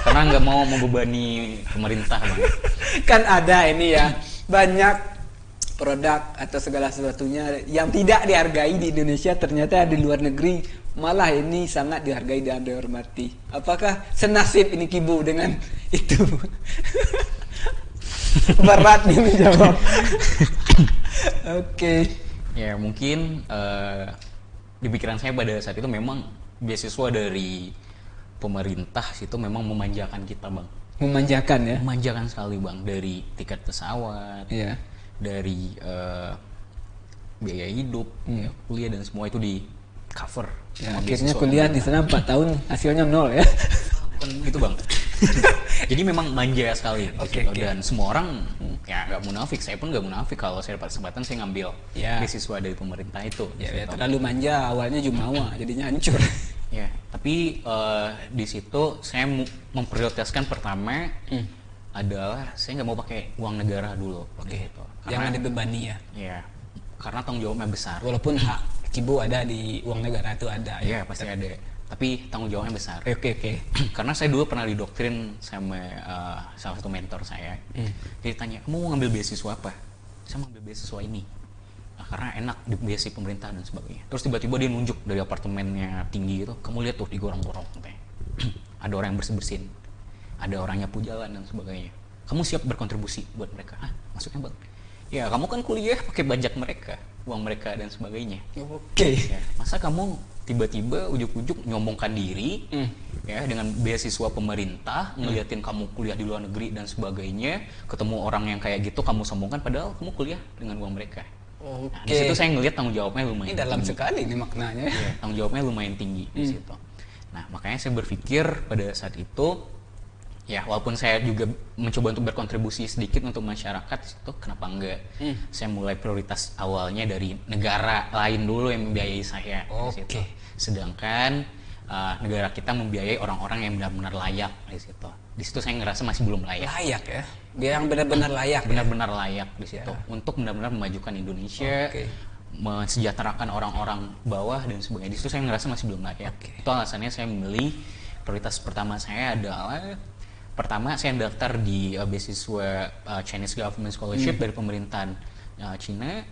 Karena nggak mau membebani pemerintah, Bang. Kan ada ini ya, banyak produk atau segala sesuatunya yang tidak dihargai di Indonesia ternyata di luar negeri malah ini sangat dihargai dan dihormati. Apakah senasib ini Kibo dengan itu? Berat nih menjawab. Oke. Ya mungkin di pikiran saya pada saat itu memang beasiswa dari pemerintah itu memang memanjakan kita, Bang. Memanjakan ya? Memanjakan sekali, Bang. Dari tiket pesawat, dari biaya hidup, ya, kuliah dan semua itu di cover. Ya, akhirnya kuliah di sana 4 tahun hasilnya 0 ya. Gitu, Bang. Jadi memang manja sekali. Okay. Dan semua orang ya nggak munafik. Saya pun nggak munafik kalau saya dapat kesempatan saya ngambil beasiswa dari pemerintah itu. Ya, terlalu manja, awalnya jumawa jadinya hancur. Ya, tapi di situ saya memprioritaskan pertama adalah saya nggak mau pakai uang negara dulu. Oke. Gitu. Jangan dibebani ya. Ya, karena tanggung jawabnya besar. Walaupun hak Kibo ada di uang negara itu ada. Iya, pasti ada. Tapi tanggung jawabnya besar. Oke. Karena saya dulu pernah didoktrin sama salah satu mentor saya. Jadi tanya, kamu mau ngambil beasiswa apa? Saya mau ngambil beasiswa ini. Karena enak di beasiswa pemerintah dan sebagainya. Terus tiba-tiba dia nunjuk dari apartemennya tinggi itu, kamu lihat tuh di gorong-gorong katanya. Ada orang yang bersih-bersihin, ada orang nyapu jalan dan sebagainya. Kamu siap berkontribusi buat mereka? Maksudnya Bang? Ya kamu kan kuliah pakai pajak mereka, uang mereka dan sebagainya. Oke. Ya, masa kamu tiba-tiba ujuk-ujuk nyombongkan diri ya dengan beasiswa pemerintah, ngeliatin kamu kuliah di luar negeri dan sebagainya, ketemu orang yang kayak gitu kamu sombongkan padahal kamu kuliah dengan uang mereka. Oke. Nah, di situ saya ngelihat tanggung jawabnya lumayan ini dalam tinggi. sekali nih maknanya. Ya, tanggung jawabnya lumayan tinggi di situ. Nah, makanya saya berpikir pada saat itu, ya walaupun saya juga mencoba untuk berkontribusi sedikit untuk masyarakat itu, kenapa enggak? Saya mulai prioritas awalnya dari negara lain dulu yang membiayai saya di situ. Sedangkan negara kita membiayai orang-orang yang benar-benar layak di situ. Di situ saya ngerasa masih belum layak. Layak ya? Dia yang benar-benar layak. Benar-benar layak di situ untuk benar-benar memajukan Indonesia, mensejahterakan orang-orang bawah dan sebagainya. Di situ saya ngerasa masih belum layak. Itu alasannya saya memilih prioritas pertama saya adalah pertama saya daftar di beasiswa Chinese Government Scholarship dari pemerintahan Cina,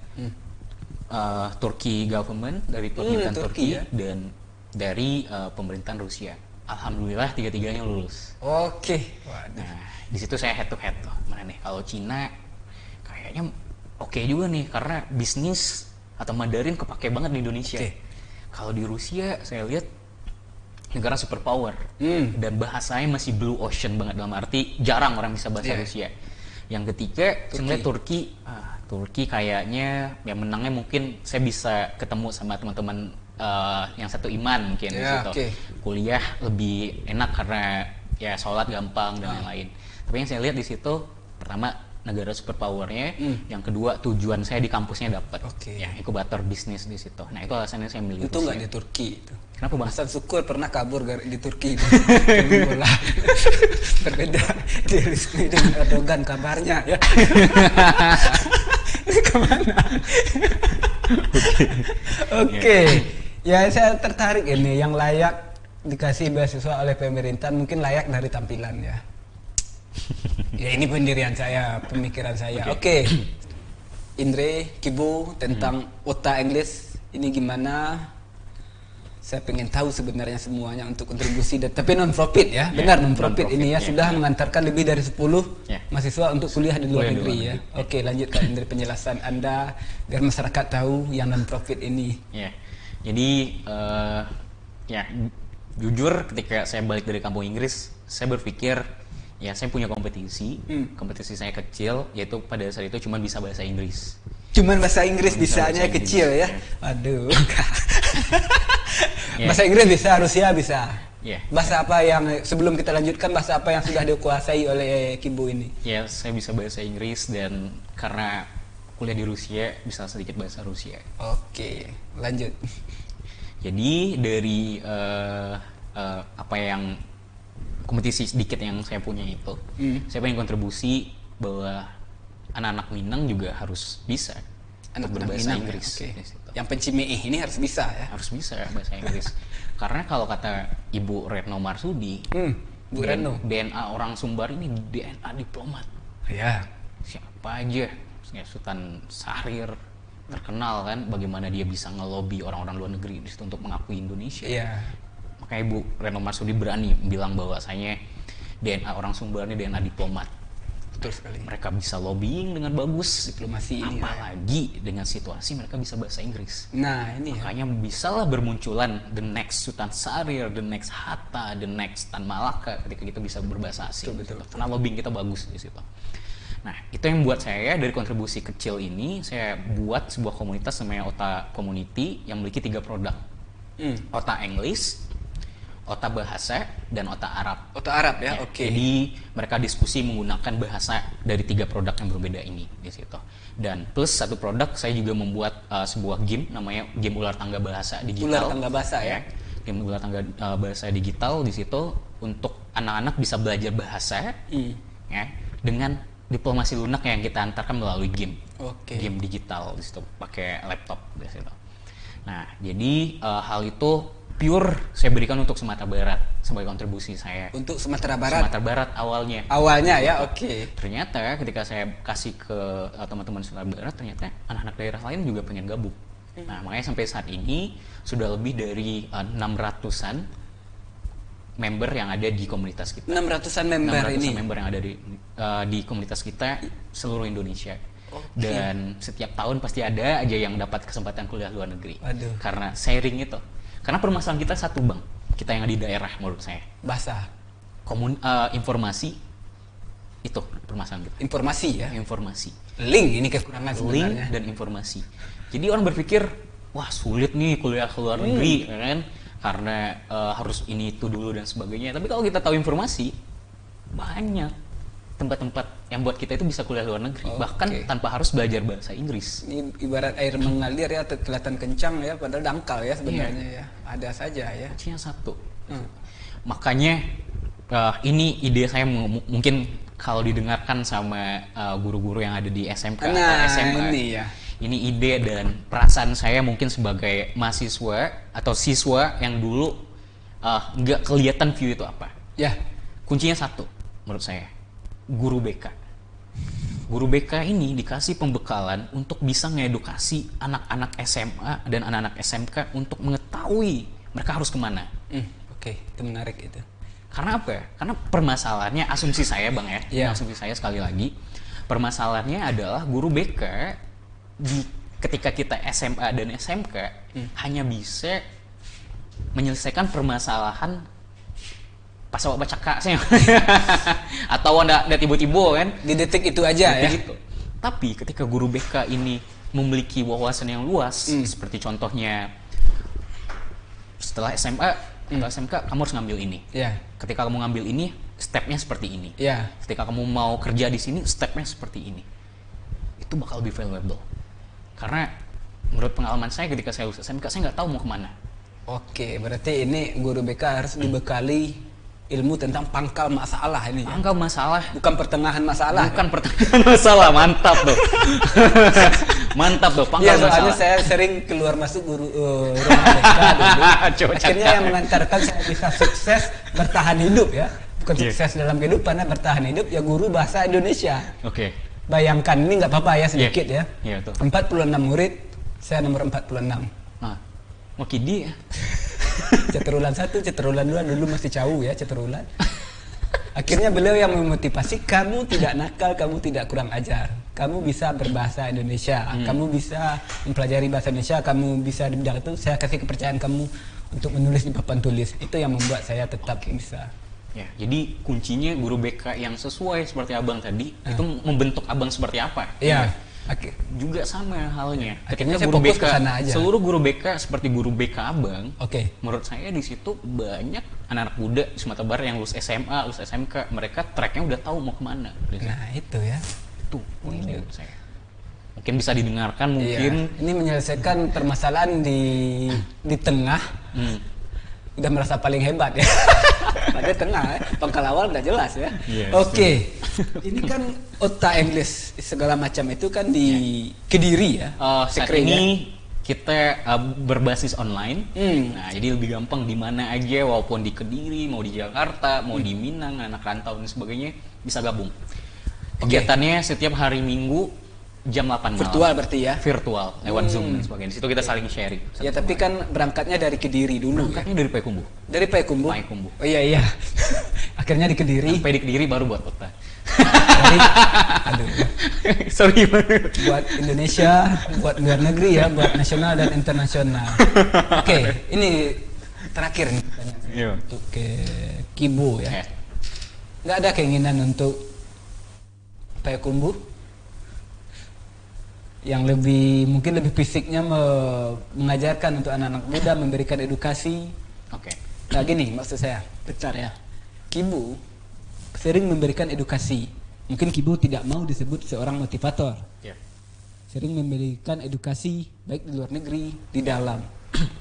Turki Government dari pemerintahan Turki dan dari pemerintahan Rusia. Alhamdulillah tiga-tiganya lulus. Oke. Nah, di situ saya head to head tuh. Mana nih kalau Cina kayaknya oke juga nih karena bisnis atau Mandarin kepake banget di Indonesia. Kalau di Rusia saya lihat negara superpower dan bahasanya masih blue ocean banget, dalam arti jarang orang bisa bahasa Rusia. Yang ketiga saya lihat Turki kayaknya yang menangnya mungkin saya bisa ketemu sama teman-teman yang satu iman mungkin di situ. Kuliah lebih enak karena ya sholat gampang dan lain-lain. Tapi yang saya lihat di situ pertama negara superpowernya, yang kedua tujuan saya di kampusnya dapat. Ya inkubator bisnis di situ. Nah itu alasannya saya milih itu nggak di Turki itu. Kenapa Bang? Hasan Syukur pernah kabur di Turki. Berbeda di Rizky dengan Erdogan kabarnya ya. Ini kemana? Oke. Ya saya tertarik ini yang layak dikasih beasiswa oleh pemerintah, mungkin layak dari tampilan ya. Ya ini pendirian saya, pemikiran saya. Oke. Indre, Kibo tentang OTA English ini gimana? Saya pengen tahu sebenarnya semuanya untuk kontribusi, tapi non profit ya, benar non profit ini ya, sudah mengantarkan lebih dari 10 mahasiswa untuk kuliah di luar negeri ya. Oke, lanjutkan dari penjelasan Anda biar masyarakat tahu yang non profit ini. Ya, jadi ya jujur ketika saya balik dari kampung Inggris, saya berpikir ya saya punya kompetisi, kompetisi saya kecil, yaitu pada saat itu cuma bisa bahasa Inggris. Cuman bahasa Inggris bisanya kecil ya. Aduh. Bahasa Inggris bisa, Rusia bisa. Bahasa apa yang sebelum kita lanjutkan, bahasa apa yang sudah dikuasai oleh Kibo ini? Ya, saya bisa bahasa Inggris dan karena kuliah di Rusia bisa sedikit bahasa Rusia. Oke, lanjut. Jadi dari apa yang kompetisi sedikit yang saya punya itu, saya pengen kontribusi bahwa anak-anak Minang juga harus bisa Anak-anak berbahasa Minang, Inggris. ya, oke. Di situ. Yang pencimih ini harus bisa ya. Harus bisa bahasa Inggris. Karena kalau kata Ibu Retno Marsudi, Bu Retno. DNA orang Sumbar ini DNA diplomat. Ya. Siapa aja, ya, Sultan Syahrir terkenal kan, bagaimana dia bisa ngelobi orang-orang luar negeri di situ untuk mengakui Indonesia. Iya. Makanya Ibu Retno Marsudi berani bilang bahwasanya DNA orang Sumbar ini DNA diplomat. Betul sekali. Mereka bisa lobbying dengan bagus, Diplomasi ini ya. apalagi dengan situasi mereka bisa bahasa Inggris. Nah, ini ya. Makanya bisalah bermunculan the next Sultan Syahrir, the next Hatta, the next Tan Malaka ketika kita bisa berbahasa asing. Betul. Karena lobbying kita bagus di situ. Nah, itu yang buat saya dari kontribusi kecil ini, saya buat sebuah komunitas namanya OTA Community yang memiliki 3 produk. OTA English, OTA Bahasa, dan OTA Arab. Otak Arab ya, oke. Jadi mereka diskusi menggunakan bahasa dari 3 produk yang berbeda ini di situ. Dan plus satu produk saya juga membuat sebuah game namanya game ular tangga bahasa digital. Ular tangga bahasa ya. Game ular tangga bahasa digital di situ untuk anak-anak bisa belajar bahasa ya dengan diplomasi lunak yang kita antarkan melalui game. Oke. Game digital di situ pakai laptop di situ. Nah, jadi hal itu pure saya berikan untuk Sumatera Barat sebagai kontribusi saya. Untuk Sumatera Barat. Sumatera Barat awalnya. Awalnya ya, oke. Ternyata ketika saya kasih ke teman-teman Sumatera Barat, ternyata anak-anak daerah lain juga pengen gabung. Nah, makanya sampai saat ini sudah lebih dari 600-an member yang ada di komunitas kita. 600-an member 600-an ini. member yang ada di komunitas kita seluruh Indonesia. Oke. Dan setiap tahun pasti ada aja yang dapat kesempatan kuliah luar negeri. Waduh. Karena sharing itu. Karena permasalahan kita satu, Bang. Kita yang di daerah menurut saya. Bahasa. Informasi itu permasalahan kita. Informasi ya. Informasi. Link ini kekurangan sebenarnya. Link dan informasi. Jadi orang berpikir, wah sulit nih kuliah ke luar negeri, kan? Karena harus ini itu dulu dan sebagainya. Tapi kalau kita tahu informasi, banyak tempat-tempat yang buat kita itu bisa kuliah luar negeri, bahkan tanpa harus belajar bahasa Inggris. Ini ibarat air mengalir ya, kelihatan kencang ya, padahal dangkal ya sebenarnya ya. Ada saja ya. Kuncinya satu. Makanya ini ide saya mungkin kalau didengarkan sama guru-guru yang ada di SMK atau SMA. Ini ya. Ini ide dan perasaan saya mungkin sebagai mahasiswa atau siswa yang dulu nggak kelihatan view itu apa. Ya. Kuncinya satu menurut saya. Guru BK. Guru BK ini dikasih pembekalan untuk bisa ngedukasi anak-anak SMA dan anak-anak SMK untuk mengetahui mereka harus kemana. Oke, itu menarik itu. Karena apa? Karena permasalahannya, asumsi saya Bang ya, Iya. asumsi saya sekali lagi, permasalahannya adalah guru BK ketika kita SMA dan SMK hanya bisa menyelesaikan permasalahan pas awak baca kaknya atau anda tiba-tiba kan Di detik itu aja ya. gitu. Tapi ketika guru BK ini memiliki wawasan yang luas, seperti contohnya setelah SMA atau SMK kamu harus ngambil ini. Ya. Ketika kamu ngambil ini, stepnya seperti ini. Ya. Ketika kamu mau kerja di sini, stepnya seperti ini. Itu bakal lebih valuable. Karena menurut pengalaman saya ketika saya lulus SMK, saya nggak tahu mau kemana. Oke, berarti ini guru BK harus dibekali ilmu tentang pangkal masalah ini ya. Pangkal masalah. Bukan pertengahan masalah. Bukan pertanyaan masalah, mantap tuh. Mantap tuh, Iya, pangkal soalnya masalah. saya sering keluar masuk rumah BK dulu. Akhirnya yang mengantarkan saya bisa sukses bertahan hidup ya. Bukan sukses dalam kehidupan, ya, bertahan hidup ya guru bahasa Indonesia. Oke. Bayangkan, ini nggak apa-apa ya sedikit ya. Iya tuh. 46 murid, saya nomor 46. Nah, mau kidi ya? Ceterulan 1, ceterulan 2, dulu masih jauh ya ceterulan. Akhirnya beliau yang memotivasi, kamu tidak nakal, kamu tidak kurang ajar. Kamu bisa berbahasa Indonesia, kamu bisa mempelajari bahasa Indonesia, kamu bisa di bidang itu, saya kasih kepercayaan kamu untuk menulis di papan tulis. Itu yang membuat saya tetap bisa. Ya, jadi kuncinya guru BK yang sesuai seperti abang tadi, itu membentuk abang seperti apa? Iya. Juga sama halnya. Akhirnya Ketika saya guru fokus BK, ke sana aja. seluruh guru BK seperti guru BK abang. Oke. Menurut saya di situ banyak anak-anak muda di Sumatera Barat yang lulus SMA, lulus SMK, mereka tracknya udah tahu mau kemana. Nah itu ya. Tuh, ini menurut saya. Mungkin bisa didengarkan, mungkin. Iya. Ini menyelesaikan permasalahan di tengah. Udah merasa paling hebat ya. Pada tengah ya. Pangkal awal udah jelas ya. Yes. Oke. Ini kan otak Inggris segala macam itu kan di Kediri ya. Saat ini kita berbasis online. Nah, jadi lebih gampang di mana aja, walaupun di Kediri, mau di Jakarta, mau di Minang, anak rantau dan sebagainya bisa gabung. Kegiatannya setiap hari Minggu jam 8 malam. Virtual berarti ya? Virtual, lewat Zoom dan sebagainya. Di situ kita saling sharing. Ya, tapi kan berangkatnya dari Kediri dulu. Berangkatnya dari Payakumbuh. Dari Payakumbuh? Payakumbuh. Oh iya. Akhirnya di Kediri. Sampai di Kediri baru buat kota. Aduh. Sorry. Buat Indonesia, buat luar negeri ya, buat nasional dan internasional. Oke, ini terakhir nih pertanyaan untuk ke Kibo ya. Nggak ada keinginan untuk Payakumbuh yang mungkin lebih fisiknya mengajarkan untuk anak-anak muda, memberikan edukasi. Nah gini maksud saya, bentar ya. Kibo sering memberikan edukasi. Mungkin Kibo tidak mau disebut seorang motivator. Sering memberikan edukasi baik di luar negeri, di dalam.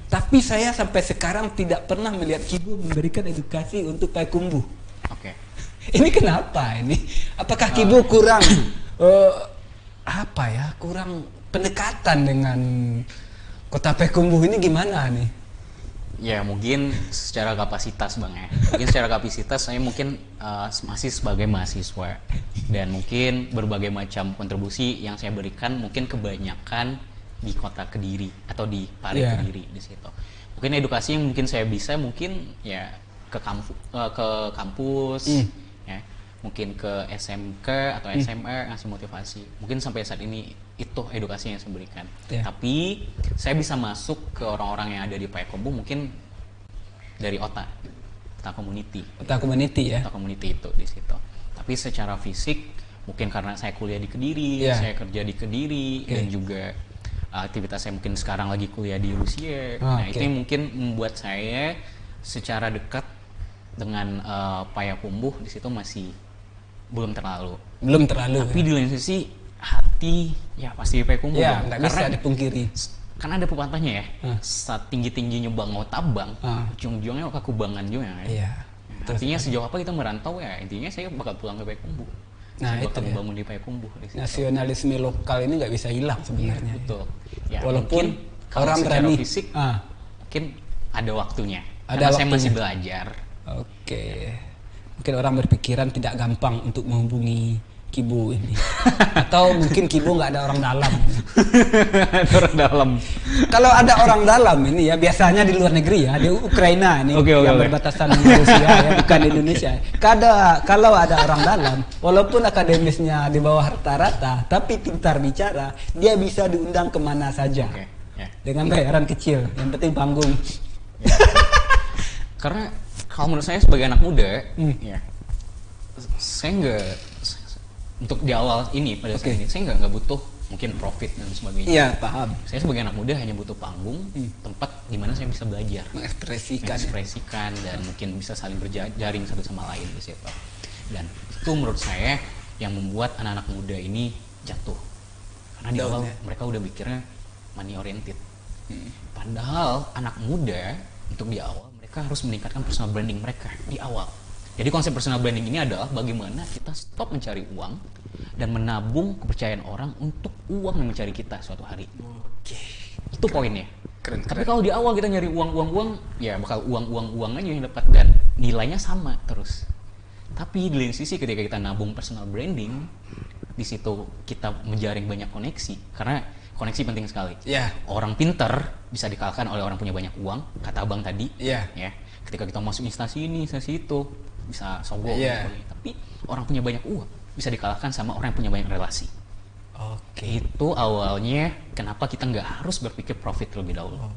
Tapi saya sampai sekarang tidak pernah melihat Kibo memberikan edukasi untuk Payakumbuh. Ini kenapa ini? Apakah Kibo kurang kurang pendekatan dengan kota Payakumbuh ini gimana nih? Ya mungkin secara kapasitas Bang ya. Mungkin secara kapasitas saya mungkin masih sebagai mahasiswa, dan mungkin berbagai macam kontribusi yang saya berikan mungkin kebanyakan di kota Kediri atau di Pare Kediri di situ. Mungkin edukasi yang mungkin saya bisa mungkin ya ke kampus ya. Mungkin ke SMK atau SMA ngasih motivasi. Mungkin sampai saat ini itu edukasi yang saya berikan. Tapi saya bisa masuk ke orang-orang yang ada di Payakumbuh mungkin dari OTA community. OTA community ya. OTA community itu di situ. Tapi secara fisik mungkin karena saya kuliah di Kediri, saya kerja di Kediri, dan juga aktivitas saya mungkin sekarang lagi kuliah di Rusia. Itu yang mungkin membuat saya secara dekat dengan Payakumbuh di situ masih belum terlalu. Tapi di lain sisi hati ya pasti Payakumbuh. Ya, nggak bisa dipungkiri. Karena ada pepatahnya ya, saat tinggi-tingginya bangau tabang, ujung-ujungnya kakubangan juga ya. Iya. Artinya sejauh apa kita merantau ya, intinya saya bakal pulang ke Payakumbuh. Nah, saya bakal membangun di Payakumbuh. Nasionalisme lokal ini nggak bisa hilang sebenarnya. Betul. Ya, walaupun orang berani secara fisik, mungkin ada waktunya. Karena saya masih belajar. Mungkin orang berpikiran tidak gampang untuk menghubungi Kibo ini. Atau mungkin Kibo nggak ada orang dalam. Orang dalam. Kalau ada orang dalam ini ya biasanya di luar negeri ya, di Ukraina ini yang berbatasan dengan Rusia ya, bukan Indonesia. Kalau ada orang dalam, walaupun akademisnya di bawah rata-rata, tapi pintar bicara, dia bisa diundang kemana saja dengan bayaran kecil. Yang penting panggung. Karena kalau menurut saya sebagai anak muda, saya nggak untuk di awal ini pada saat ini saya nggak butuh mungkin profit dan sebagainya. Iya, paham. Saya sebagai anak muda hanya butuh panggung, tempat di mana saya bisa belajar, mengekspresikan dan mungkin bisa saling berjaring satu sama lain di situ. Dan itu menurut saya yang membuat anak-anak muda ini jatuh. Karena di awal mereka udah mikirnya money oriented. Padahal anak muda untuk di awal mereka harus meningkatkan personal branding mereka di awal. Jadi konsep personal branding ini adalah bagaimana kita stop mencari uang dan menabung kepercayaan orang untuk uang yang mencari kita suatu hari. Itu poinnya. Keren. Tapi kalau di awal kita nyari uang, ya bakal uang aja yang dapat dan nilainya sama terus. Tapi di lain sisi ketika kita nabung personal branding, di situ kita menjaring banyak koneksi karena koneksi penting sekali. Orang pintar bisa dikalahkan oleh orang punya banyak uang, kata abang tadi. Ya, ketika kita masuk instansi ini, instansi itu, bisa sombong. Tapi orang punya banyak uang bisa dikalahkan sama orang yang punya banyak relasi. Itu awalnya kenapa kita nggak harus berpikir profit terlebih dahulu.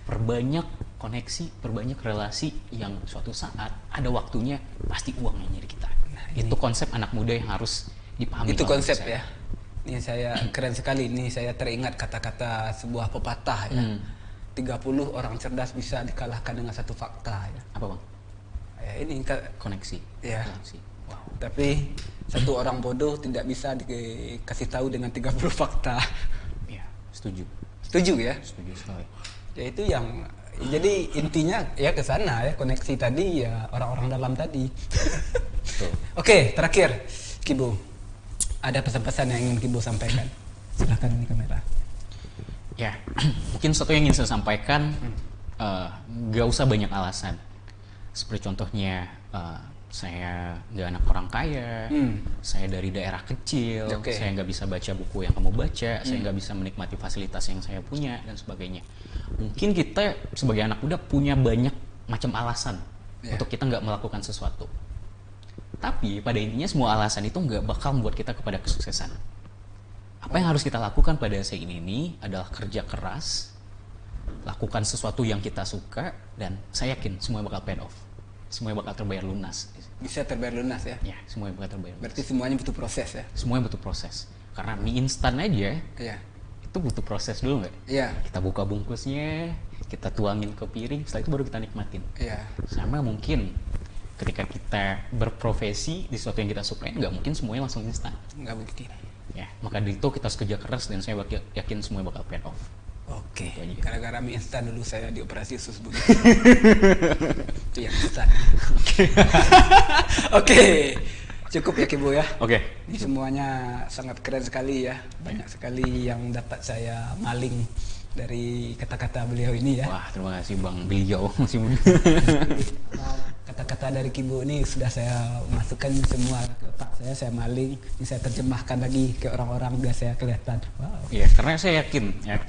Perbanyak koneksi, perbanyak relasi yang suatu saat ada waktunya pasti uang yang nyari kita. Itu konsep anak muda yang harus dipahami. Itu konsep ya. Ini saya keren sekali, ini saya teringat kata-kata sebuah pepatah ya. 30 orang cerdas bisa dikalahkan dengan satu fakta ya. Apa bang? Ya, ini koneksi. Ya. Wow. Tapi satu orang bodoh tidak bisa dikasih tahu dengan 30 fakta. Ya, setuju. Setuju ya? Setuju sekali. Ya itu yang jadi intinya ya ke sana ya, koneksi tadi ya orang-orang dalam tadi. Betul. Oke, terakhir. Kibo, ada pesan-pesan yang ingin Kibo sampaikan? Silahkan, ini kamera. Ya, mungkin satu yang ingin saya sampaikan, gak usah banyak alasan. Seperti contohnya, saya gak anak orang kaya, saya dari daerah kecil, saya gak bisa baca buku yang kamu baca, saya gak bisa menikmati fasilitas yang saya punya, dan sebagainya. Mungkin kita sebagai anak muda punya banyak macam alasan untuk kita gak melakukan sesuatu. Tapi pada intinya semua alasan itu gak bakal membuat kita kepada kesuksesan. Apa yang harus kita lakukan pada saat ini adalah kerja keras, lakukan sesuatu yang kita suka, dan saya yakin semuanya bakal pay off. Semuanya bakal terbayar lunas. Bisa terbayar lunas ya? Ya, semuanya bakal terbayar lunas. Berarti semuanya butuh proses ya? Semuanya butuh proses. Karena mie instan aja, itu butuh proses dulu nggak? Iya. Kita buka bungkusnya, kita tuangin ke piring, setelah itu baru kita nikmatin. Iya. Sama mungkin ketika kita berprofesi di sesuatu yang kita sukai, nggak mungkin semuanya langsung instan. Nggak mungkin. Ya, maka dari itu kita harus kerja keras dan saya yakin semuanya bakal pay off. Oke. Gara-gara mie instan dulu saya dioperasi usus buntu. Itu yang instan. Oke. Cukup ya Kibo ya. Oke. Ini semuanya sangat keren sekali ya. Banyak sekali yang dapat saya maling dari kata-kata beliau ini ya. Wah, terima kasih Bang beliau masih muda. Kata-kata dari Kibo ini sudah saya masukkan semua ke otak saya maling. Ini saya terjemahkan lagi ke orang-orang biar saya kelihatan. Wow. Iya, karena saya yakin ya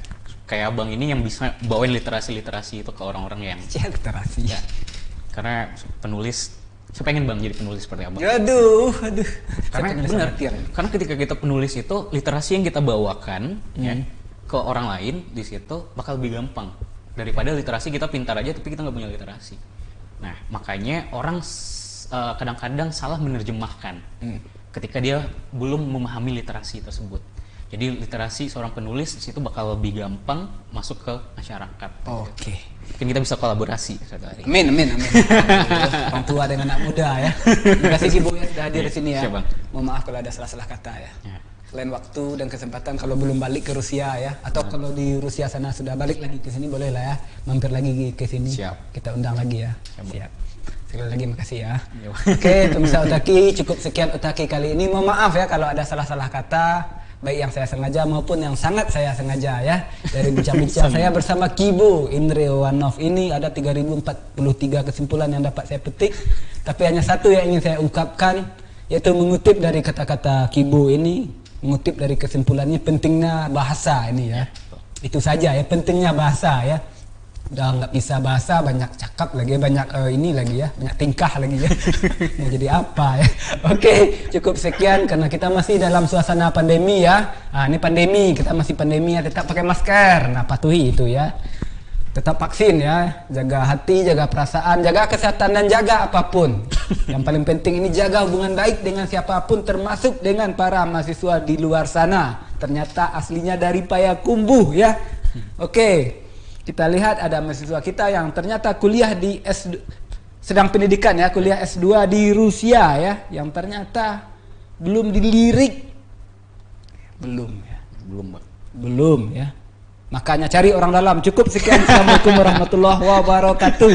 kayak Abang ini yang bisa bawain literasi-literasi itu ke orang-orang yang literasi ya. Karena penulis, saya pengen Bang jadi penulis seperti Abang. Aduh. Karena benar. Karena ketika kita penulis itu literasi yang kita bawakan ya ke orang lain di situ bakal lebih gampang daripada literasi kita pintar aja tapi kita nggak punya literasi. Nah, makanya orang kadang-kadang salah menerjemahkan ketika dia belum memahami literasi tersebut. Jadi literasi seorang penulis di situ bakal lebih gampang masuk ke masyarakat. Oke. Mungkin kita bisa kolaborasi suatu hari. Amin. Orang tua dengan anak muda ya. Terima kasih Kibo ya sudah hadir di sini ya. Siap, Bang. Mohon maaf kalau ada salah-salah kata ya. Selain waktu dan kesempatan kalau belum balik ke Rusia ya, atau kalau di Rusia sana sudah balik lagi ke sini boleh lah ya, mampir lagi ke sini. Siap. Kita undang lagi ya. Siap. Sekali lagi makasih ya. Iya. Oke, pemirsa Otaki, cukup sekian Otaki kali ini. Mohon maaf ya kalau ada salah-salah kata, baik yang saya sengaja maupun yang sangat saya sengaja ya. Dari bincang-bincang saya bersama Kibo Indriwanov ini ada 3043 kesimpulan yang dapat saya petik. Tapi hanya satu yang ingin saya ungkapkan, yaitu mengutip dari kata-kata Kibo ini, mengutip dari kesimpulannya pentingnya bahasa ini ya. Itu saja ya, pentingnya bahasa ya. Udah nggak bisa bahasa, banyak cakap lagi, banyak ini lagi ya, banyak tingkah lagi ya. Mau jadi apa ya? Oke, cukup sekian karena kita masih dalam suasana pandemi ya. Nah, ini pandemi, kita masih pandemi ya, tetap pakai masker. Nah, patuhi itu ya. Tetap vaksin ya, jaga hati, jaga perasaan, jaga kesehatan dan jaga apapun. Yang paling penting ini jaga hubungan baik dengan siapapun termasuk dengan para mahasiswa di luar sana. Ternyata aslinya dari Payakumbuh ya. Oke. Kita lihat ada mahasiswa kita yang ternyata kuliah di sedang pendidikan ya, kuliah S2 di Rusia ya, yang ternyata belum dilirik. Belum ya. Belum ya. Makanya cari orang dalam. Cukup sekian. Assalamualaikum warahmatullahi wabarakatuh.